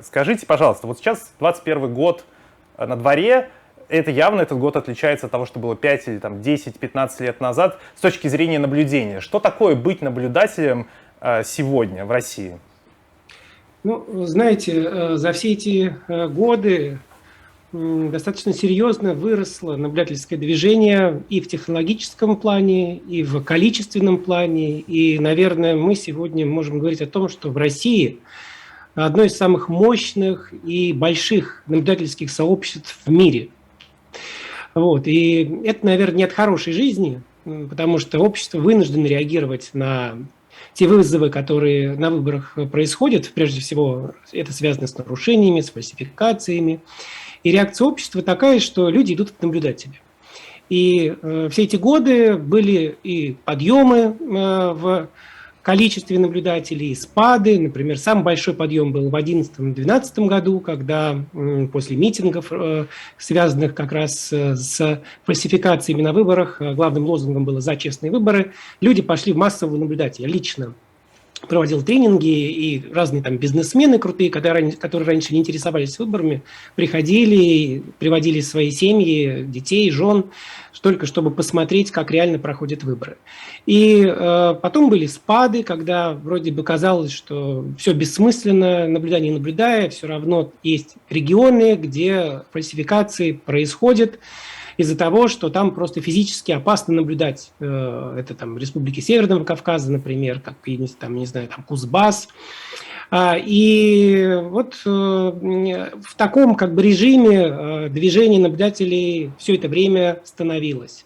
Скажите, пожалуйста, вот сейчас 21 год на дворе, это явно этот год отличается от того, что было 5 или там 10-15 лет назад с точки зрения наблюдения. Что такое быть наблюдателем сегодня в России? Ну, знаете, за все эти годы достаточно серьезно выросло наблюдательское движение и в технологическом плане, и в количественном плане. И, наверное, мы сегодня можем говорить о том, что в России одно из самых мощных и больших наблюдательских сообществ в мире. Вот. И это, наверное, не от хорошей жизни, потому что общество вынуждено реагировать на те вызовы, которые на выборах происходят. Прежде всего, это связано с нарушениями, с фальсификациями. И реакция общества такая, что люди идут в наблюдатели. И все эти годы были и подъемы в количестве наблюдателей, и спады. Например, самый большой подъем был в 2011-2012 году, когда после митингов, связанных как раз с фальсификациями на выборах, главным лозунгом было «За честные выборы», люди пошли в массового наблюдателя. Лично проводил тренинги, и разные там бизнесмены крутые, которые раньше не интересовались выборами, приходили, приводили свои семьи, детей, жен, только чтобы посмотреть, как реально проходят выборы. И потом были спады, когда вроде бы казалось, что все бессмысленно, наблюдая, не наблюдая, все равно есть регионы, где фальсификации происходят из-за того, что там просто физически опасно наблюдать. Это там республики Северного Кавказа, например, как, там, не знаю, там Кузбасс. И вот в таком как бы режиме движение наблюдателей все это время становилось.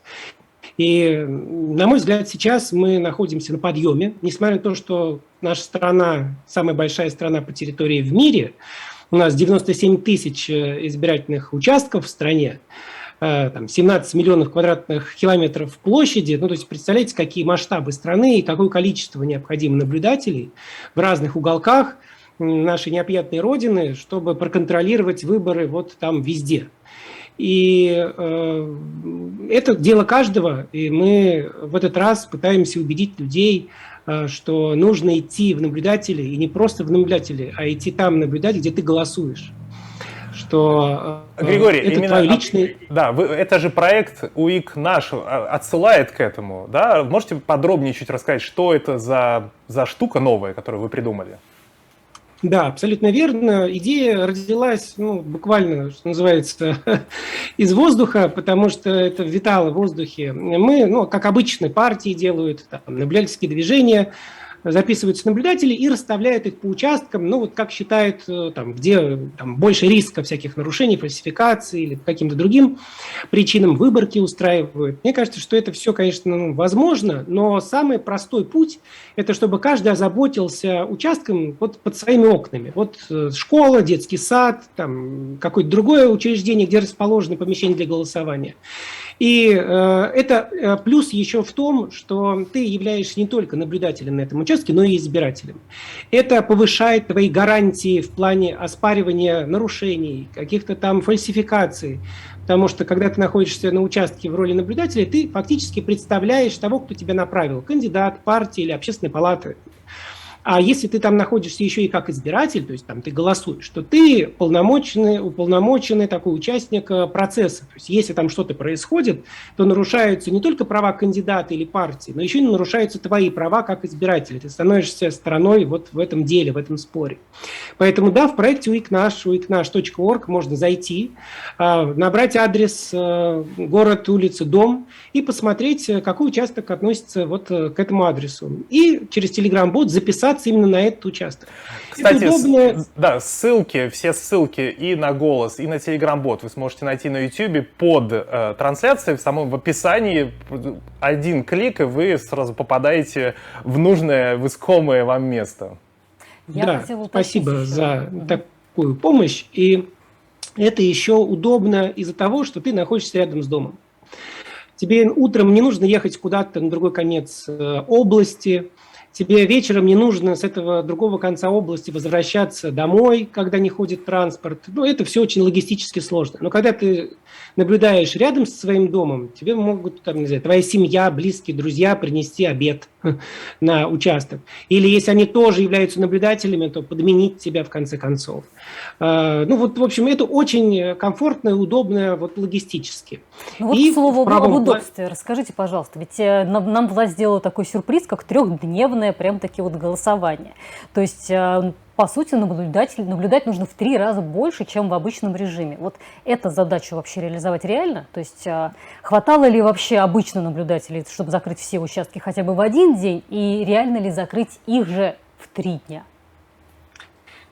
И, на мой взгляд, сейчас мы находимся на подъеме, несмотря на то, что наша страна самая большая страна по территории в мире, у нас 97 тысяч избирательных участков в стране, там 17 миллионов квадратных километров площади. Ну, то есть представляете, какие масштабы страны и какое количество необходимо наблюдателей в разных уголках нашей необъятной родины, чтобы проконтролировать выборы вот там везде. И это дело каждого, и мы в этот раз пытаемся убедить людей, что нужно идти в наблюдатели, и не просто в наблюдатели, а идти там наблюдать, где ты голосуешь. Что Григорий, это именно твой личный... Да, это же проект УИК наш отсылает к этому, да? Можете подробнее чуть рассказать, что это за штука новая, которую вы придумали? Да, абсолютно верно. Идея родилась, буквально, что называется, из воздуха, потому что это витало в воздухе. Мы, как обычно, партии делают, там, наблюдательские движения, записываются наблюдатели и расставляют их по участкам, как считают, где там больше риска всяких нарушений, фальсификаций или по каким-то другим причинам выборки устраивают. Мне кажется, что это все, конечно, возможно, но самый простой путь – это чтобы каждый озаботился участком вот под своими окнами. Вот школа, детский сад, там какое-то другое учреждение, где расположено помещение для голосования. И это плюс еще в том, что ты являешься не только наблюдателем на этом участке, но и избирателем. Это повышает твои гарантии в плане оспаривания нарушений, каких-то там фальсификаций. Потому что, когда ты находишься на участке в роли наблюдателя, ты фактически представляешь того, кто тебя направил. Кандидат, партия или общественная палата. А если ты там находишься еще и как избиратель, то есть там ты голосуешь, то ты уполномоченный такой участник процесса. То есть если там что-то происходит, то нарушаются не только права кандидата или партии, но еще и нарушаются твои права как избирателя. Ты становишься стороной вот в этом деле, в этом споре. Поэтому да, в проекте uiknash.org можно зайти, набрать адрес, город, улица, дом и посмотреть, какой участок относится вот к этому адресу. И через Telegram-бот записаться именно на этот участок. Кстати, да, все ссылки и на голос, и на Telegram-бот вы сможете найти на YouTube под трансляцией, в описании. Один клик, и вы сразу попадаете в нужное, в искомое вам место. Спасибо за такую помощь. И это еще удобно из-за того, что ты находишься рядом с домом. Тебе утром не нужно ехать куда-то на другой конец области, Тебе вечером не нужно с этого другого конца области возвращаться домой, когда не ходит транспорт. Ну, это все очень логистически сложно. Но когда ты наблюдаешь рядом со своим домом, тебе могут, там, не знаю, твоя семья, близкие, друзья принести обед на участок. Или если они тоже являются наблюдателями, то подменить тебя в конце концов. Ну, вот, в общем, это очень комфортно и удобно вот логистически. Ну вот, И к слову, в правом об удобстве. Расскажите, пожалуйста, ведь нам власть сделала такой сюрприз, как трехдневное прям-таки вот голосование. То есть, по сути, наблюдать нужно в 3 раза больше, чем в обычном режиме. Вот эту задачу вообще реализовать реально? То есть, хватало ли вообще обычно наблюдателей, чтобы закрыть все участки хотя бы в 1 день, и реально ли закрыть их же в 3 дня?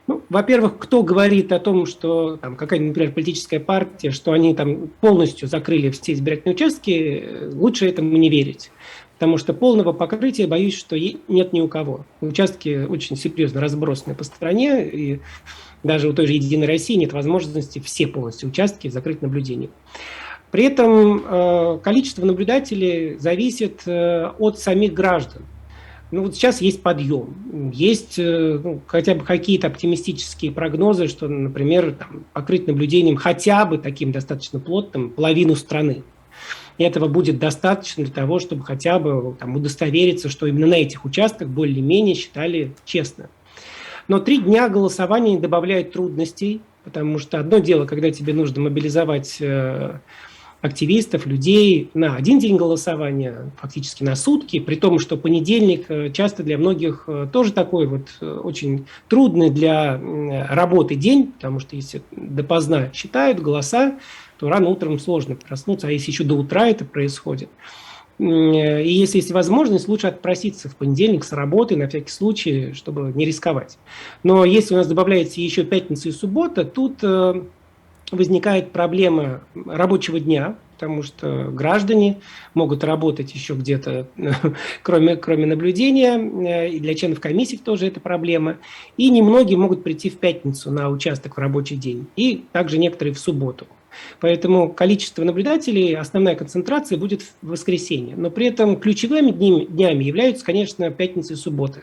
Ну, во-первых, кто говорит о том, что там, какая-нибудь, например, политическая партия, что они там полностью закрыли все избирательные участки, лучше этому не верить. Потому что полного покрытия, боюсь, что нет ни у кого. Участки очень серьезно разбросаны по стране, и даже у той же «Единой России» нет возможности все полностью участки закрыть наблюдением. При этом количество наблюдателей зависит от самих граждан. Ну вот сейчас есть подъем, есть хотя бы какие-то оптимистические прогнозы, что, например, там, покрыть наблюдением хотя бы таким достаточно плотным половину страны. И этого будет достаточно для того, чтобы хотя бы там, удостовериться, что именно на этих участках более-менее считали честно. Но 3 дня голосования не добавляет трудностей, потому что одно дело, когда тебе нужно мобилизовать активистов, людей на 1 день голосования, фактически на сутки, при том, что понедельник часто для многих тоже такой вот очень трудный для работы день, потому что если допоздна считают голоса, то рано утром сложно проснуться, а если еще до утра это происходит. И если есть возможность, лучше отпроситься в понедельник с работы на всякий случай, чтобы не рисковать. Но если у нас добавляется еще пятница и суббота, тут возникает проблема рабочего дня, потому что граждане могут работать еще где-то, кроме наблюдения, и для членов комиссий тоже это проблема. И немногие могут прийти в пятницу на участок в рабочий день, и также некоторые в субботу. Поэтому количество наблюдателей, основная концентрация будет в воскресенье. Но при этом ключевыми днями являются, конечно, пятница и суббота.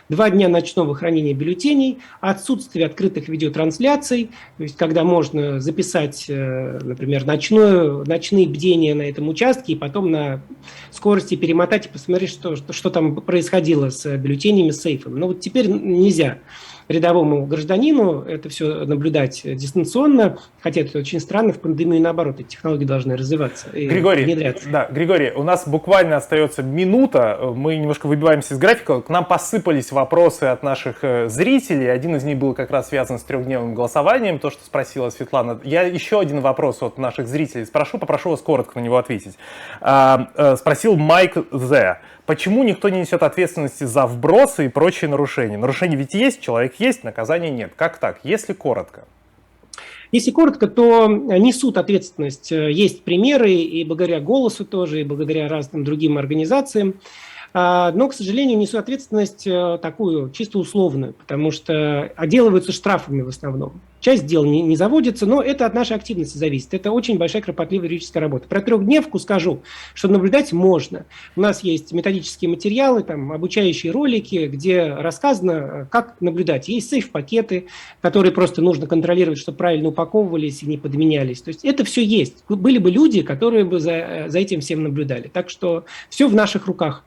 2 дня ночного хранения бюллетеней, отсутствие открытых видеотрансляций, то есть когда можно записать, например, ночные бдения на этом участке и потом на скорости перемотать и посмотреть, что там происходило с бюллетенями, с сейфом. Но вот теперь нельзя рядовому гражданину это все наблюдать дистанционно, хотя это очень странно, в пандемию наоборот, эти технологии должны развиваться и внедряться. Григорий, у нас буквально остается минута, мы немножко выбиваемся из графика, к нам посыпались вопросы от наших зрителей, один из них был как раз связан с 3-дневным голосованием, то, что спросила Светлана. Я еще один вопрос от наших зрителей попрошу вас коротко на него ответить. Спросил Майк Зе. Почему никто не несет ответственности за вбросы и прочие нарушения? Нарушения ведь есть, человек есть, наказания нет. Как так? Если коротко. Если коротко, то несут ответственность. Есть примеры и благодаря «Голосу» тоже, и благодаря разным другим организациям. Но, к сожалению, несут ответственность такую чисто условную, потому что отделываются штрафами в основном. Часть дел не заводится, но это от нашей активности зависит. Это очень большая кропотливая юридическая работа. Про 3-дневку скажу, что наблюдать можно. У нас есть методические материалы, там, обучающие ролики, где рассказано, как наблюдать. Есть сейф-пакеты, которые просто нужно контролировать, чтобы правильно упаковывались и не подменялись. То есть это все есть. Были бы люди, которые бы за этим всем наблюдали. Так что все в наших руках.